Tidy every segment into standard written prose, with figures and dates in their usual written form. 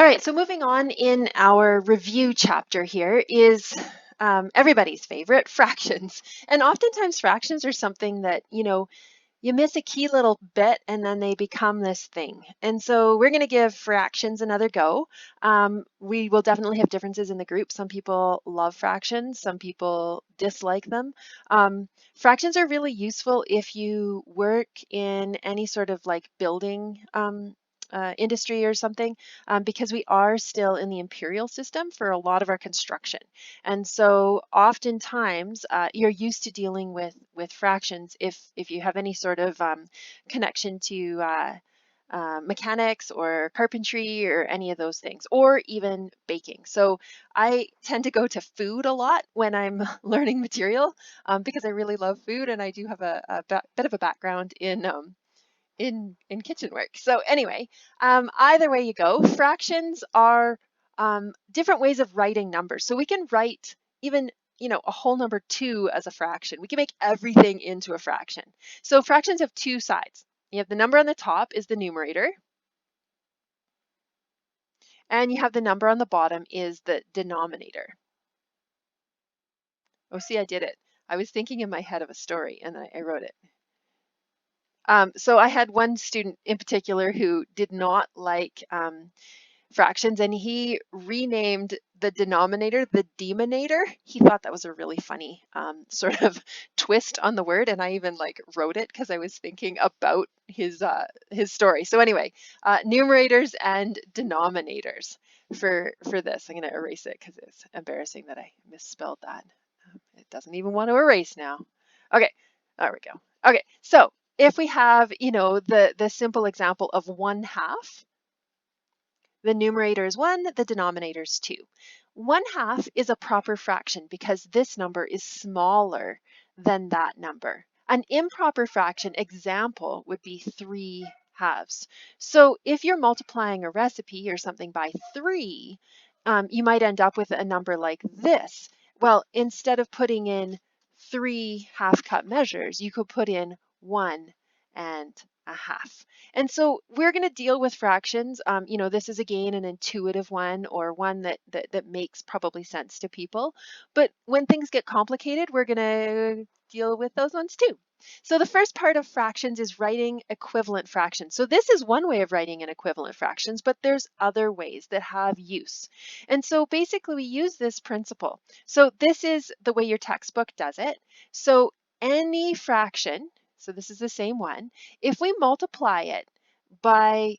right, so moving on in our review chapter here is everybody's favorite, fractions. And oftentimes fractions are something that, you miss a key little bit and then they become this thing. And so we're going to give fractions another go. We will definitely have differences in the group. Some people love fractions, some people dislike them. Fractions are really useful if you work in any sort of like building industry or something, because we are still in the imperial system for a lot of our construction. And so oftentimes you're used to dealing with fractions if you have any sort of connection to mechanics or carpentry or any of those things, or even baking. So I tend to go to food a lot when I'm learning material, because I really love food and I do have a bit of a background in kitchen work. So anyway, either way you go, fractions are different ways of writing numbers. So we can write even a whole number 2 as a fraction. We can make everything into a fraction. So fractions have 2 sides. You have the number on the top is the numerator, and you have the number on the bottom is the denominator. Oh, see, I did it. I was thinking in my head of a story and I wrote it. So I had one student in particular who did not like fractions, and he renamed the denominator the demonator. He thought that was a really funny sort of twist on the word, and I even like wrote it because I was thinking about his story. So anyway, numerators and denominators for this. I'm going to erase it because it's embarrassing that I misspelled that. It doesn't even want to erase now. Okay, there we go. Okay, so if we have, the simple example of 1/2, the numerator is 1, the denominator is 2. 1/2 is a proper fraction because this number is smaller than that number. An improper fraction example would be 3/2. So if you're multiplying a recipe or something by 3, you might end up with a number like this. Well, instead of putting in 3 half-cup measures, you could put in 1 and 1/2. And so we're going to deal with fractions. This is again an intuitive one, or one that makes probably sense to people. But when things get complicated, we're going to deal with those ones too. So the first part of fractions is writing equivalent fractions. So this is one way of writing an equivalent fractions, but there's other ways that have use. And so basically we use this principle. So this is the way your textbook does it. So any fraction, so this is the same one, if we multiply it by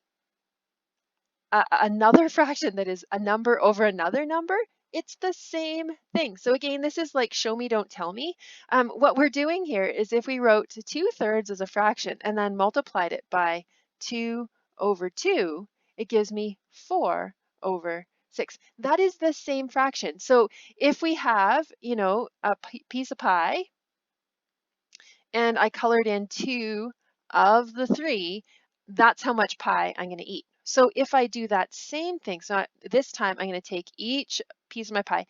another fraction that is a number over another number, it's the same thing. So again, this is like show me, don't tell me. What we're doing here is if we wrote 2/3 as a fraction and then multiplied it by 2 over 2, it gives me 4 over 6. That is the same fraction. So if we have, a piece of pie, and I colored in 2 of the 3, that's how much pie I'm going to eat. So if I do that same thing, so this time I'm going to take each piece of my pie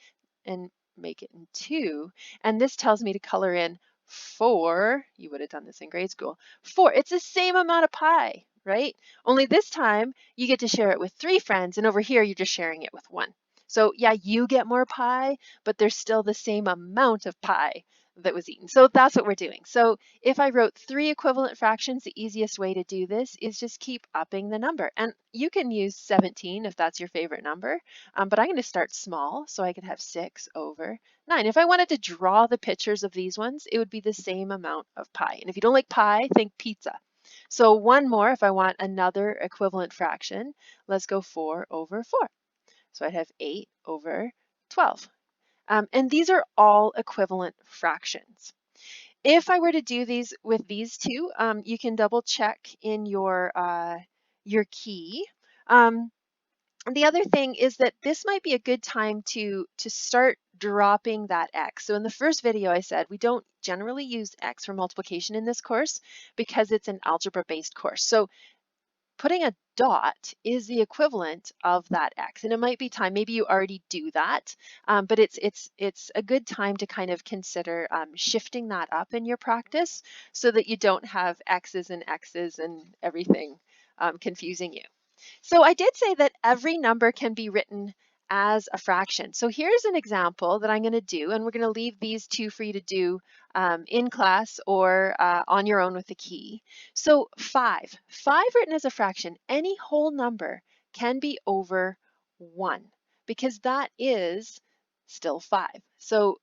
and make it in 2, and this tells me to color in 4. You would have done this in grade school. 4, it's the same amount of pie, right? Only this time you get to share it with 3 friends, and over here you're just sharing it with 1. So yeah, you get more pie, but there's still the same amount of pie that was eaten. So that's what we're doing. So if I wrote 3 equivalent fractions, the easiest way to do this is just keep upping the number. And you can use 17 if that's your favorite number, but I'm going to start small, so I could have 6 over 9. If I wanted to draw the pictures of these ones, it would be the same amount of pie. And if you don't like pie, think pizza. So one more, if I want another equivalent fraction, let's go 4 over 4. So I'd have 8 over 12. And these are all equivalent fractions. If I were to do these with these two, you can double check in your key. The other thing is that this might be a good time to start dropping that x. So in the first video I said we don't generally use x for multiplication in this course because it's an algebra-based course. So putting a dot is the equivalent of that x, and it might be time, maybe you already do that, but it's a good time to kind of consider shifting that up in your practice so that you don't have x's and x's and everything confusing you. So I did say that every number can be written as a fraction. So here's an example that I'm going to do, and we're going to leave these two for you to do in class or on your own with the key. So 5 written as a fraction, any whole number can be over 1 because that is still 5. So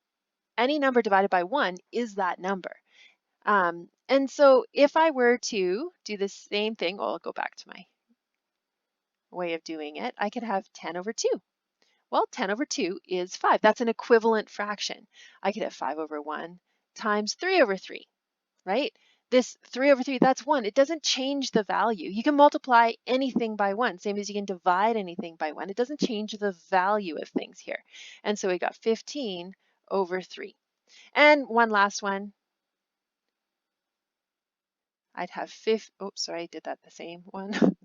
any number divided by 1 is that number. And so if I were to do the same thing, well, I'll go back to my way of doing it, I could have 10 over 2. Well, 10 over 2 is 5. That's an equivalent fraction. I could have 5 over 1 times 3 over 3, right? This 3 over 3, that's 1. It doesn't change the value. You can multiply anything by 1, same as you can divide anything by 1. It doesn't change the value of things here. And so we got 15 over 3. And one last one. I'd have sorry, I did that the same one.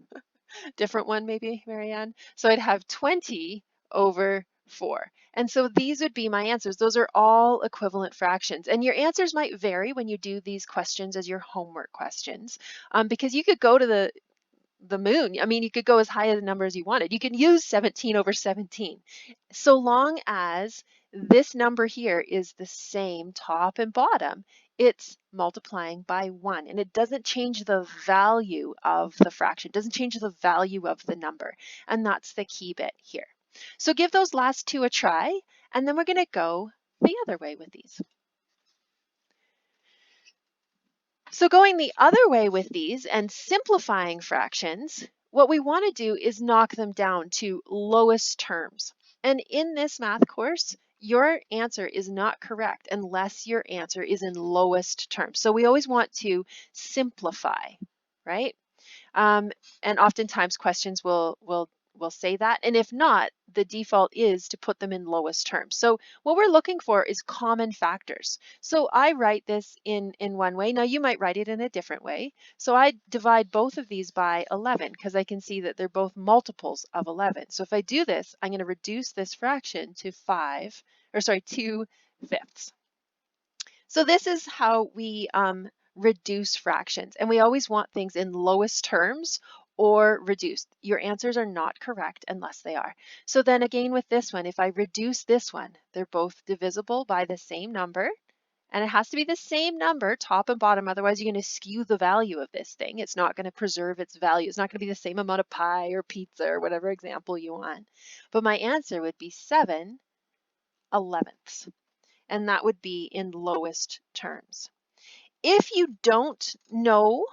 Different one maybe, Marianne. So I'd have 20 over 4. And so these would be my answers. Those are all equivalent fractions. And your answers might vary when you do these questions as your homework questions, because you could go to the moon. I mean, you could go as high a number as you wanted. You can use 17 over 17. So long as this number here is the same top and bottom, it's multiplying by 1. And it doesn't change the value of the fraction. It doesn't change the value of the number. And that's the key bit here. So give those last two a try, and then we're going to go the other way with these. So going the other way with these and simplifying fractions, what we want to do is knock them down to lowest terms. And in this math course, your answer is not correct unless your answer is in lowest terms. So we always want to simplify, right? And oftentimes questions will say that. And if not, the default is to put them in lowest terms. So what we're looking for is common factors. So I write this in one way. Now you might write it in a different way. So I divide both of these by 11 because I can see that they're both multiples of 11. So if I do this, I'm going to reduce this fraction to 2 fifths. So this is how we reduce fractions. And we always want things in lowest terms or reduced. Your answers are not correct unless they are. So then again with this one, if I reduce this one, they're both divisible by the same number. And it has to be the same number, top and bottom, otherwise you're going to skew the value of this thing. It's not going to preserve its value. It's not going to be the same amount of pie or pizza or whatever example you want. But my answer would be 7/11. And that would be in lowest terms. If you don't know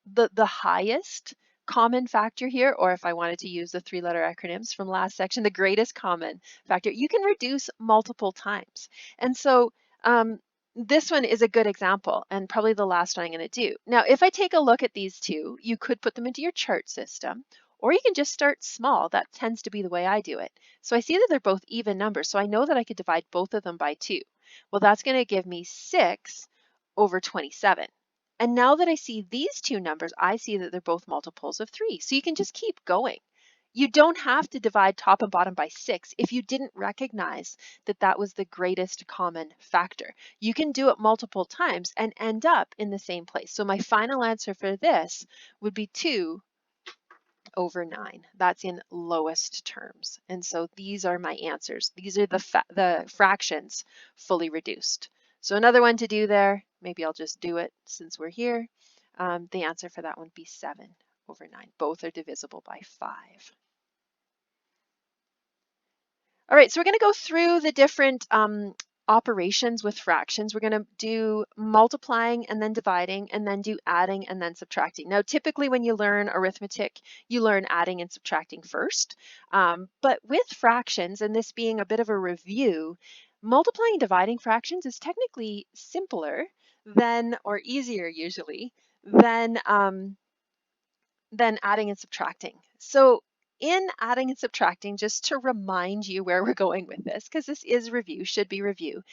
the highest common factor here, or if I wanted to use the 3-letter acronyms from last section, the greatest common factor, you can reduce multiple times. And so this one is a good example and probably the last one I'm going to do. Now, if I take a look at these two, you could put them into your chart system, or you can just start small. That tends to be the way I do it. So I see that they're both even numbers, so I know that I could divide both of them by 2. Well, that's going to give me 6/27. And now that I see these two numbers, I see that they're both multiples of 3. So you can just keep going. You don't have to divide top and bottom by 6 if you didn't recognize that that was the greatest common factor. You can do it multiple times and end up in the same place. So my final answer for this would be 2/9. That's in lowest terms. And so these are my answers. These are the fractions fully reduced. So another one to do there, maybe I'll just do it since we're here. The answer for that one would be 7/9. Both are divisible by 5. All right, so we're going to go through the different operations with fractions. We're going to do multiplying and then dividing, and then do adding and then subtracting. Now, typically when you learn arithmetic, you learn adding and subtracting first. But with fractions, and this being a bit of a review, multiplying and dividing fractions is technically simpler than, or easier usually, than adding and subtracting. So in adding and subtracting, just to remind you where we're going with this, because this is review, should be review.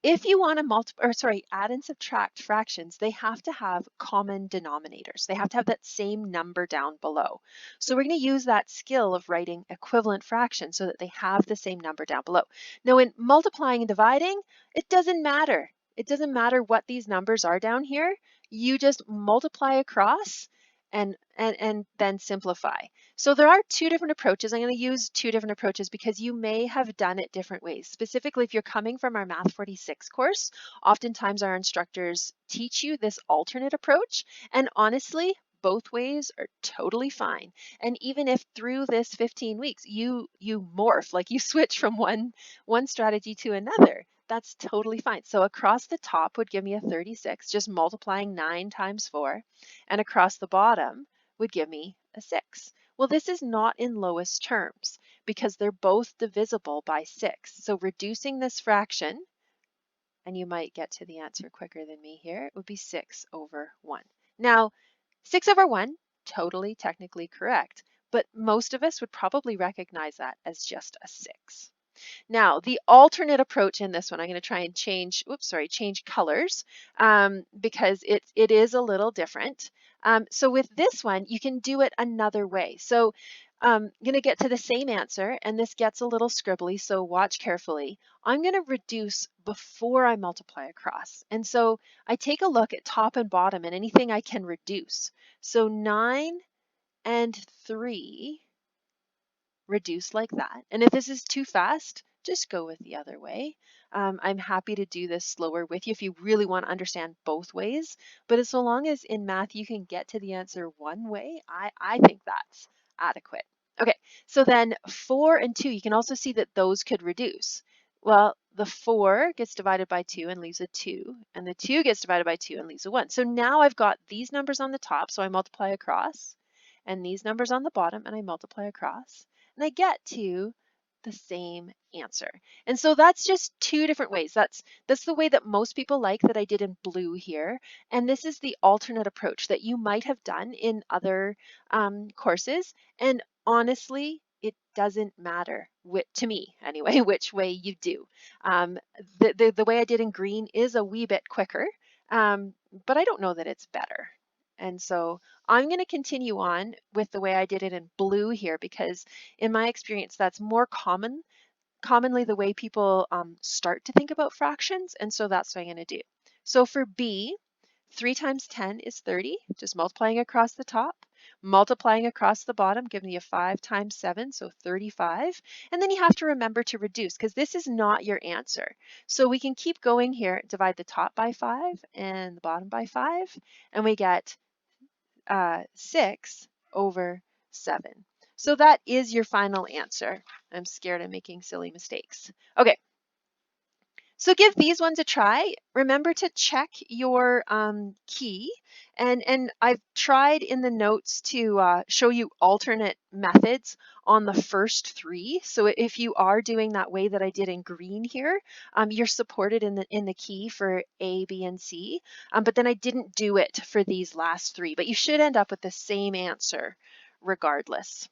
If you want to add and subtract fractions, they have to have common denominators. They have to have that same number down below. So we're going to use that skill of writing equivalent fractions so that they have the same number down below. Now in multiplying and dividing, it doesn't matter. It doesn't matter what these numbers are down here. You just multiply across and then simplify. So there are two different approaches. I'm going to use two different approaches because you may have done it different ways. Specifically, if you're coming from our Math 46 course, oftentimes our instructors teach you this alternate approach. And honestly, both ways are totally fine. And even if through this 15 weeks you morph, like you switch from one strategy to another, that's totally fine. So across the top would give me a 36, just multiplying 9 times 4, and across the bottom would give me a 6. Well, this is not in lowest terms because they're both divisible by 6. So reducing this fraction, and you might get to the answer quicker than me here, it would be 6 over 1. Now, 6 over 1, totally technically correct, but most of us would probably recognize that as just a 6. Now, the alternate approach in this one, I'm going to try and change colors because it is a little different. So with this one, you can do it another way. So I'm going to get to the same answer, and this gets a little scribbly, so watch carefully. I'm going to reduce before I multiply across. And so I take a look at top and bottom and anything I can reduce. So 9 and 3 reduce like that. And if this is too fast, just go with the other way. I'm happy to do this slower with you if you really want to understand both ways. But as so long as in math you can get to the answer one way, I think that's adequate. Okay, so then 4 and 2, you can also see that those could reduce. Well, the 4 gets divided by 2 and leaves a 2, and the 2 gets divided by 2 and leaves a 1. So now I've got these numbers on the top, so I multiply across, and these numbers on the bottom, and I multiply across, and I get to the same answer. And so that's just two different ways. That's the way that most people like that I did in blue here. And this is the alternate approach that you might have done in other courses. And honestly, it doesn't matter, to me anyway, which way you do. The way I did in green is a wee bit quicker, but I don't know that it's better. And so I'm going to continue on with the way I did it in blue here because in my experience, that's more commonly the way people start to think about fractions. And so that's what I'm going to do. So for B, 3 times 10 is 30, just multiplying across the top. Multiplying across the bottom gives me a 5 times 7, so 35. And then you have to remember to reduce because this is not your answer. So we can keep going here, divide the top by 5 and the bottom by 5, and we get 6 over 7. So that is your final answer. I'm scared I'm making silly mistakes. Okay, so give these ones a try. Remember to check your key. And I've tried in the notes to show you alternate methods on the first 3. So if you are doing that way that I did in green here, you're supported in the key for A, B, and C. But then I didn't do it for these last 3. But you should end up with the same answer regardless.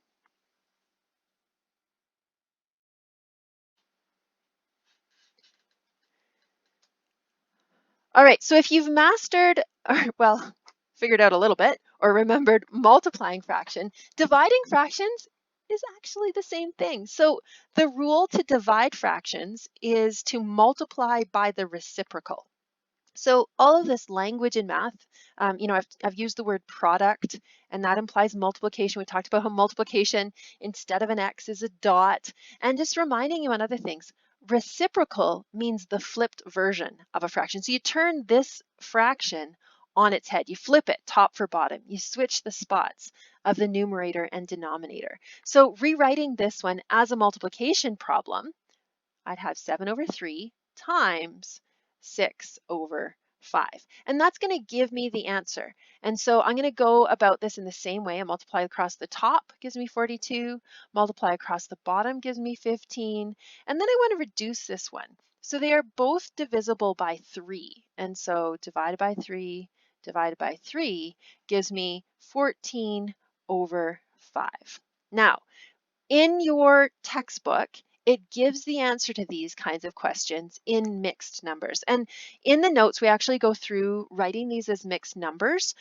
All right, so if you've mastered, or well, figured out a little bit, or remembered multiplying fraction, dividing fractions is actually the same thing. So the rule to divide fractions is to multiply by the reciprocal. So all of this language in math, I've used the word product, and that implies multiplication. We talked about how multiplication instead of an X is a dot, and just reminding you on other things. Reciprocal means the flipped version of a fraction. So you turn this fraction on its head. You flip it top for bottom. You switch the spots of the numerator and denominator. So rewriting this one as a multiplication problem, I'd have 7 over 3 times 6 over 5. And that's going to give me the answer. And so I'm going to go about this in the same way. I multiply across the top gives me 42, multiply across the bottom gives me 15, and then I want to reduce this one. So they are both divisible by 3. And so divided by 3 gives me 14 over 5. Now, in your textbook, it gives the answer to these kinds of questions in mixed numbers. And in the notes, we actually go through writing these as mixed numbers.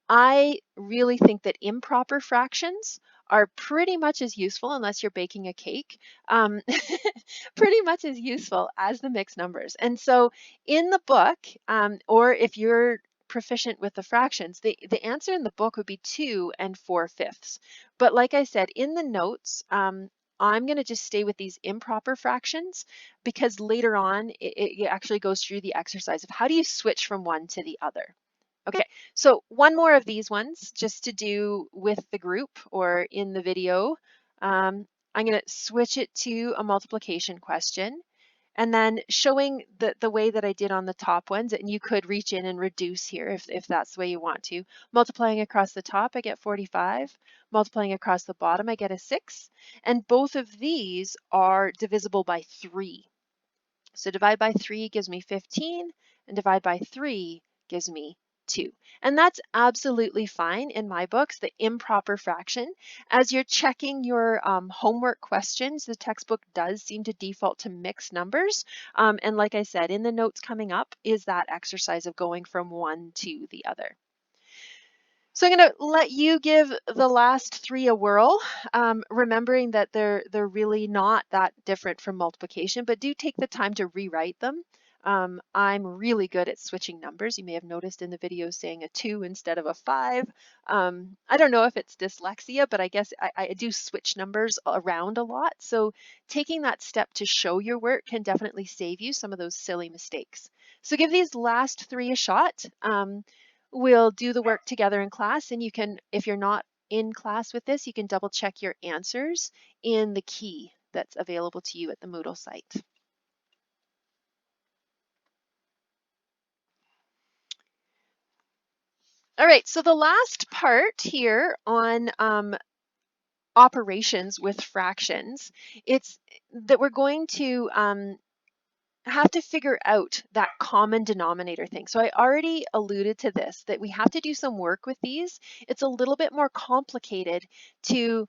I really think that improper fractions are pretty much as useful, unless you're baking a cake, pretty much as useful as the mixed numbers. And so in the book, or if you're proficient with the fractions, the answer in the book would be 2 4/5. But like I said, in the notes, I'm going to just stay with these improper fractions because later on it actually goes through the exercise of how do you switch from one to the other. Okay, so one more of these ones just to do with the group or in the video. I'm going to switch it to a multiplication question and then showing the way that I did on the top ones, and you could reach in and reduce here if that's the way you want to. Multiplying across the top, I get 45. Multiplying across the bottom, I get a 6. And both of these are divisible by 3. So divide by 3 gives me 15, and divide by 3 gives me 2. And that's absolutely fine in my books, the improper fraction. As you're checking your homework questions, the textbook does seem to default to mixed numbers. And like I said, in the notes coming up is that exercise of going from one to the other. So I'm going to let you give the last 3 a whirl, remembering that they're really not that different from multiplication, but do take the time to rewrite them. I'm really good at switching numbers. You may have noticed in the video saying a 2 instead of a 5. I don't know if it's dyslexia, but I guess I do switch numbers around a lot. So taking that step to show your work can definitely save you some of those silly mistakes. So give these last 3 a shot. We'll do the work together in class, and you can, if you're not in class with this, you can double check your answers in the key that's available to you at the Moodle site. All right, so the last part here on operations with fractions, it's that we're going to have to figure out that common denominator thing. So I already alluded to this, that we have to do some work with these. It's a little bit more complicated to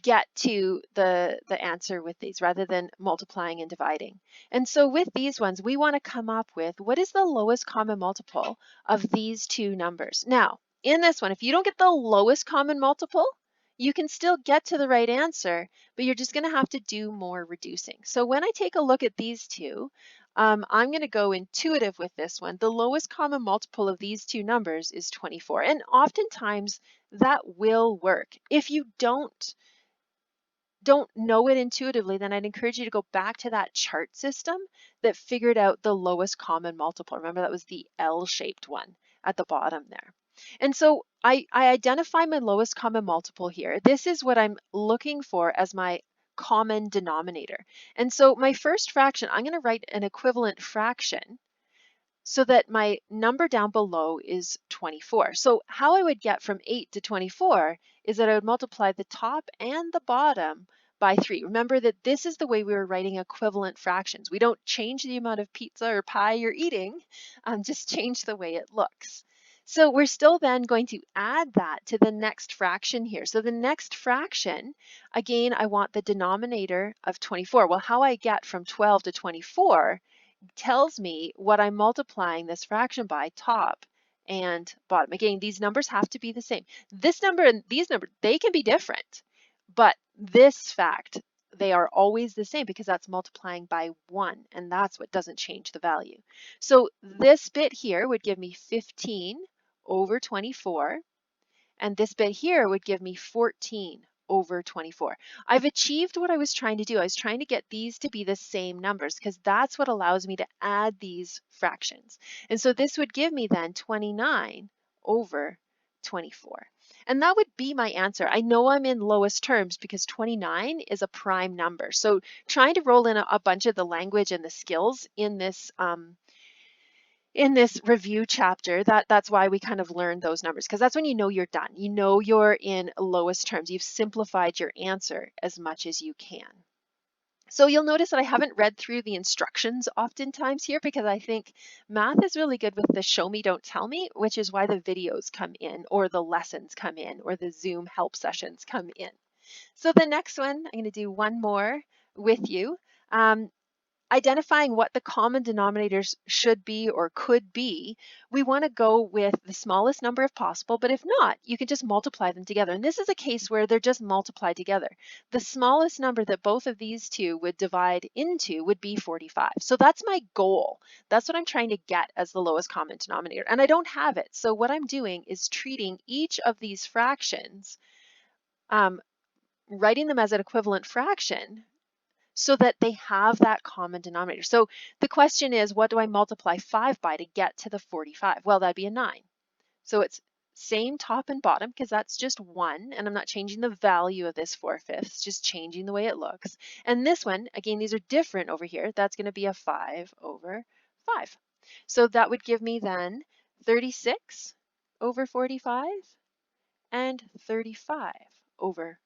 get to the answer with these rather than multiplying and dividing. And so with these ones, we want to come up with what is the lowest common multiple of these two numbers. Now, in this one, if you don't get the lowest common multiple, you can still get to the right answer, but you're just going to have to do more reducing. So when I take a look at these two, I'm going to go intuitive with this one. The lowest common multiple of these two numbers is 24. And oftentimes that will work. If you don't know it intuitively, then I'd encourage you to go back to that chart system that figured out the lowest common multiple. Remember, that was the L-shaped one at the bottom there. And so I identify my lowest common multiple here. This is what I'm looking for as my common denominator. And so my first fraction, I'm going to write an equivalent fraction so that my number down below is 24. So how I would get from 8 to 24 is that I would multiply the top and the bottom by 3. Remember that this is the way we were writing equivalent fractions. We don't change the amount of pizza or pie you're eating, just change the way it looks. So we're still then going to add that to the next fraction here. So the next fraction, again, I want the denominator of 24. Well, how I get from 12 to 24 tells me what I'm multiplying this fraction by, top and bottom. Again, these numbers have to be the same. This number and these numbers, they can be different, but this fact, they are always the same because that's multiplying by 1, and that's what doesn't change the value. So this bit here would give me 15 over 24, and this bit here would give me 14 over 24. I've achieved what I was trying to do. I was trying to get these to be the same numbers because that's what allows me to add these fractions. And so this would give me then 29 over 24. And that would be my answer. I know I'm in lowest terms because 29 is a prime number. So trying to roll in a bunch of the language and the skills in this review chapter, that's why we kind of learned those numbers, because that's when you know you're done. You know you're in lowest terms. You've simplified your answer as much as you can. So you'll notice that I haven't read through the instructions oftentimes here because I think math is really good with the show me, don't tell me, which is why the videos come in or the lessons come in or the Zoom help sessions come in. So the next one, I'm going to do one more with you. identifying what the common denominators should be or could be, we want to go with the smallest number if possible, but if not, you can just multiply them together. And this is a case where they're just multiplied together. The smallest number that both of these two would divide into would be 45. So that's my goal. That's what I'm trying to get as the lowest common denominator. And I don't have it. So what I'm doing is treating each of these fractions, writing them as an equivalent fraction, so that they have that common denominator. So the question is, what do I multiply 5 by to get to the 45? Well, that'd be a 9. So it's same top and bottom because that's just 1, and I'm not changing the value of this 4/5, just changing the way it looks. And this one, again, these are different over here. That's going to be a 5/5. So that would give me then 36/45 and 35/45,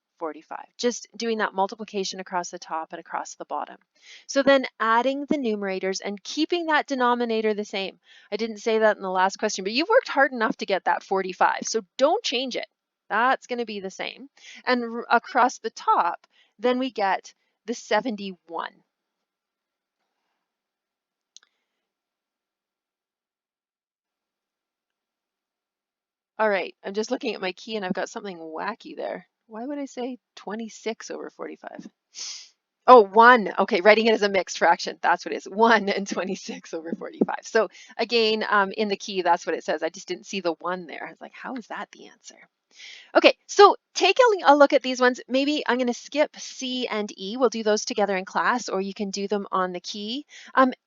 just doing that multiplication across the top and across the bottom. So then adding the numerators and keeping that denominator the same. I didn't say that in the last question, but you've worked hard enough to get that 45, so don't change it. That's going to be the same. And across the top, then we get the 71. All right, I'm just looking at my key and I've got something wacky there. Why would I say 26/45? Oh, 1. Okay, writing it as a mixed fraction. That's what it is. 1 and 26/45. So again, in the key, that's what it says. I just didn't see the 1 there. I was like, how is that the answer? Okay, so take a look at these ones. Maybe I'm going to skip C and E. We'll do those together in class, or you can do them on the key.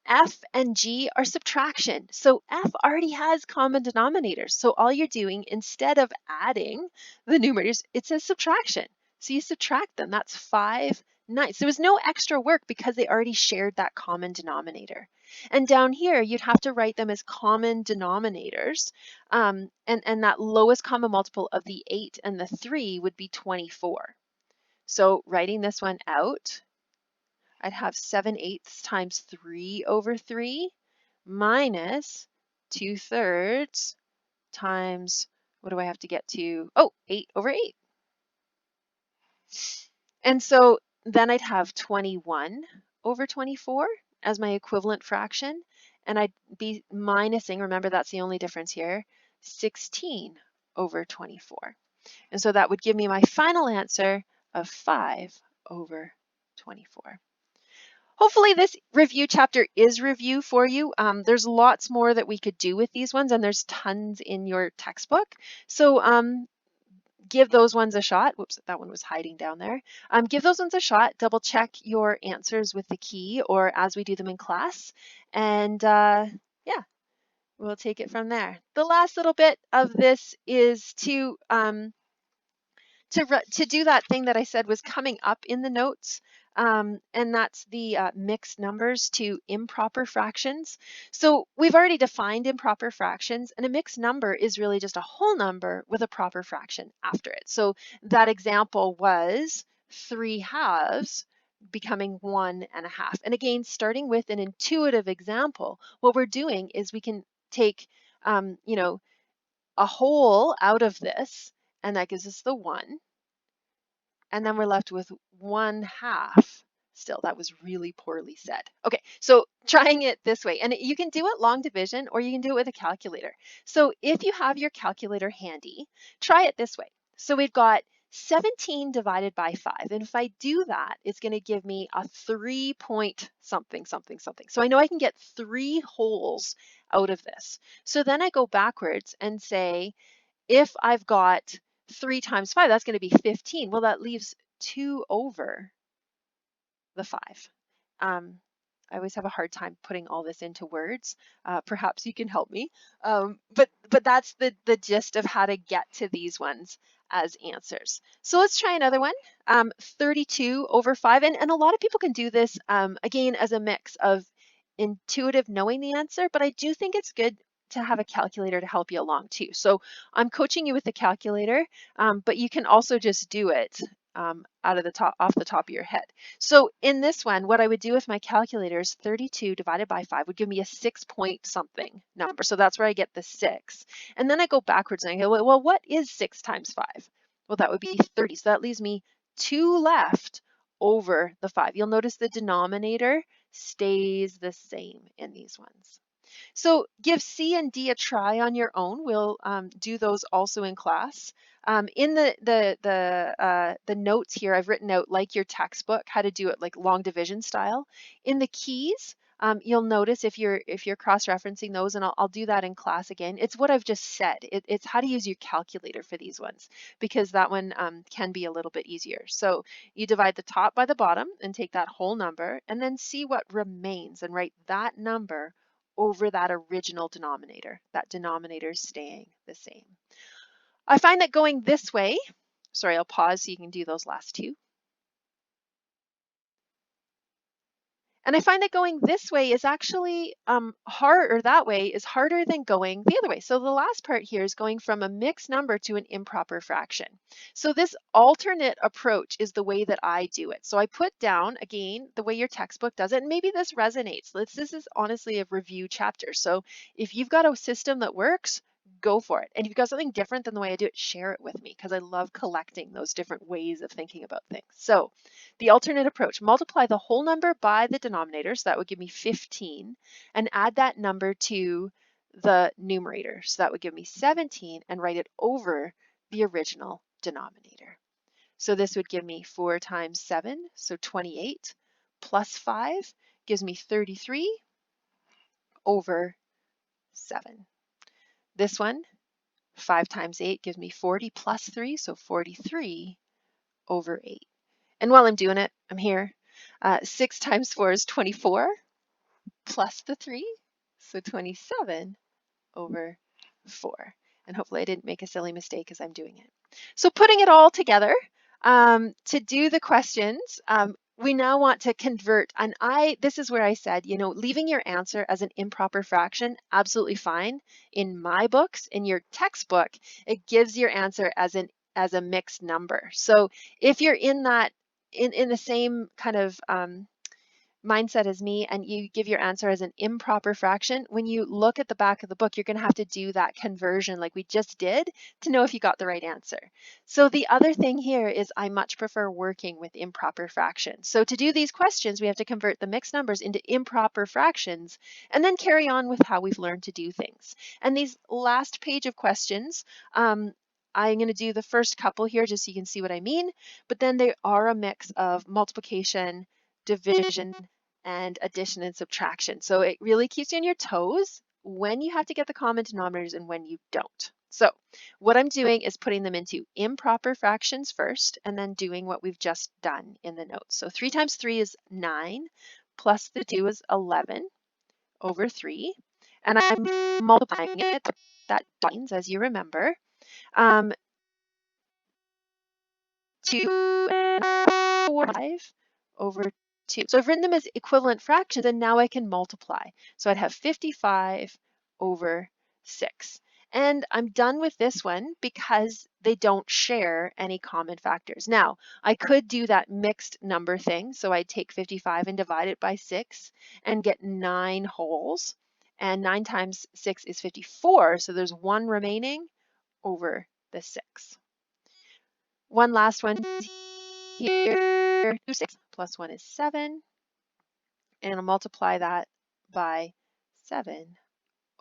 F and G are subtraction. So F already has common denominators. So all you're doing, instead of adding the numerators, it says subtraction. So you subtract them. That's 5 9. So there was no extra work because they already shared that common denominator. And down here, you'd have to write them as common denominators. And that lowest common multiple of the 8 and the 3 would be 24. So writing this one out, I'd have 7/8 times 3/3 minus 2/3 times, what do I have to get to? Oh, 8/8. And so then I'd have 21/24 as my equivalent fraction, and I'd be minusing, remember that's the only difference here, 16/24. And so that would give me my final answer of 5/24. Hopefully this review chapter is review for you. There's lots more that we could do with these ones, and there's tons in your textbook. So give those ones a shot. Whoops, that one was hiding down there. Give those ones a shot. Double check your answers with the key or as we do them in class. And yeah, we'll take it from there. The last little bit of this is to do that thing that I said was coming up in the notes. And that's the mixed numbers to improper fractions. So we've already defined improper fractions, and a mixed number is really just a whole number with a proper fraction after it. So that example was 3/2 becoming 1.5. And again, starting with an intuitive example, what we're doing is we can take, a whole out of this, and that gives us the 1. And then we're left with 1/2. Still, that was really poorly said. Okay, so trying it this way, and you can do it long division or you can do it with a calculator. So if you have your calculator handy, try it this way. So we've got 17 divided by 5. And if I do that, it's going to give me a 3 point something, something, something. So I know I can get 3 wholes out of this. So then I go backwards and say, if I've got 3 times 5, that's going to be 15. Well, that leaves 2 over the 5. I always have a hard time putting all this into words. Perhaps you can help me. But that's the gist of how to get to these ones as answers. So let's try another one. 32/5. And a lot of people can do this, again, as a mix of intuitive knowing the answer, but I do think it's good to have a calculator to help you along too. So I'm coaching you with the calculator, but you can also just do it off the top of your head. So in this one, what I would do with my calculator is 32 divided by 5 would give me a 6 point something number. So that's where I get the 6. And then I go backwards and I go, well, what is 6 times 5? Well, that would be 30. So that leaves me 2 left over the 5. You'll notice the denominator stays the same in these ones. So give C and D a try on your own. We'll do those also in class. In the notes here, I've written out, like your textbook, how to do it like long division style. In the keys, you'll notice if you're cross-referencing those, and I'll do that in class again. It's what I've just said. It's how to use your calculator for these ones, because that one can be a little bit easier. So you divide the top by the bottom and take that whole number, and then see what remains and write that number over that original denominator. That denominator is staying the same. I find that going this way, sorry, I'll pause so you can do those last two. And I find that going this way is actually hard, or that way is harder than going the other way. So the last part here is going from a mixed number to an improper fraction. So this alternate approach is the way that I do it. So I put down, again, the way your textbook does it, and maybe this resonates. This is honestly a review chapter. So if you've got a system that works, go for it. And if you've got something different than the way I do it, share it with me, because I love collecting those different ways of thinking about things. So the alternate approach, multiply the whole number by the denominator, so that would give me 15, and add that number to the numerator, so that would give me 17, and write it over the original denominator. So this would give me 4 times 7, so 28, plus 5 gives me 33 over 7. This one, 5 times 8 gives me 40 plus 3, so 43 over 8. And while I'm doing it, I'm here. 6 times 4 is 24, plus the 3, so 27 over 4. And hopefully I didn't make a silly mistake as I'm doing it. So putting it all together, to do the questions, we now want to convert. And this is where I said, you know, leaving your answer as an improper fraction, absolutely fine. In my books, in your textbook, it gives your answer as a mixed number. So if you're in that, in the same kind of mindset as me, and you give your answer as an improper fraction, when you look at the back of the book, you're going to have to do that conversion like we just did to know if you got the right answer. So the other thing here is I much prefer working with improper fractions. So to do these questions, we have to convert the mixed numbers into improper fractions and then carry on with how we've learned to do things. And these last page of questions, I'm going to do the first couple here just so you can see what I mean, but then they are a mix of multiplication, division, and addition and subtraction. So it really keeps you on your toes when you have to get the common denominators and when you don't. So what I'm doing is putting them into improper fractions first, and then doing what we've just done in the notes. So 3 times 3 is 9, plus the 2 is 11 over 3. And I'm multiplying it, that means, as you remember, 2 and 5 over 2. So I've written them as equivalent fractions, and now I can multiply. So I'd have 55 over 6. And I'm done with this one because they don't share any common factors. Now, I could do that mixed number thing. So I'd take 55 and divide it by 6 and get 9 wholes. And 9 times 6 is 54. So there's 1 remaining over the 6. One last one here, 6 plus 1 is 7, and I'll multiply that by 7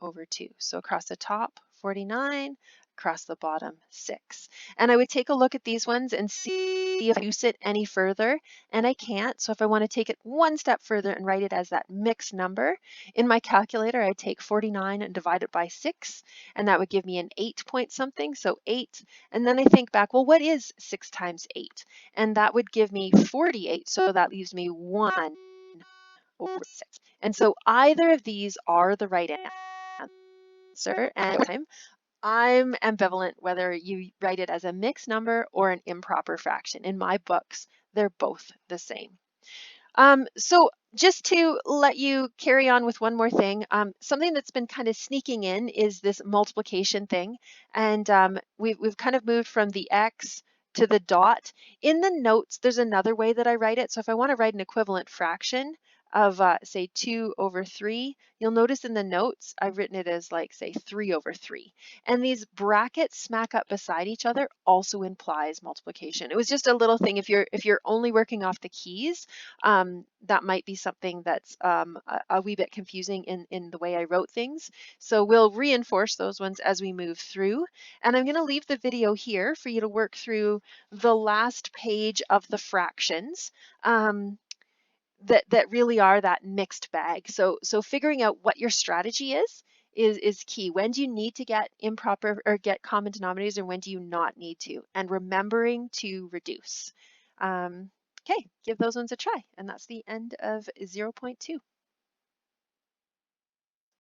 over 2. So across the top, 49, across the bottom, 6. And I would take a look at these ones and see if I reduce it any further, and I can't. So if I want to take it one step further and write it as that mixed number, in my calculator, I'd take 49 and divide it by 6, and that would give me an 8 point something, so 8. And then I think back, well, what is 6 times 8? And that would give me 48, so that leaves me 1 over 6. And so either of these are the right answer, and I'm ambivalent whether you write it as a mixed number or an improper fraction. In my books, they're both the same. So just to let you carry on with one more thing, something that's been kind of sneaking in is this multiplication thing. And we've kind of moved from the X to the dot. In the notes, there's another way that I write it. So if I want to write an equivalent fraction, of say 2 over 3, you'll notice in the notes I've written it as like say 3 over 3. And these brackets smack up beside each other also implies multiplication. It was just a little thing. If you're only working off the keys, that might be something that's a wee bit confusing in the way I wrote things. So we'll reinforce those ones as we move through. And I'm going to leave the video here for you to work through the last page of the fractions. That really are that mixed bag. So figuring out what your strategy is key. When do you need to get improper or get common denominators, and when do you not need to? And remembering to reduce. Okay, give those ones a try. And that's the end of 0.2.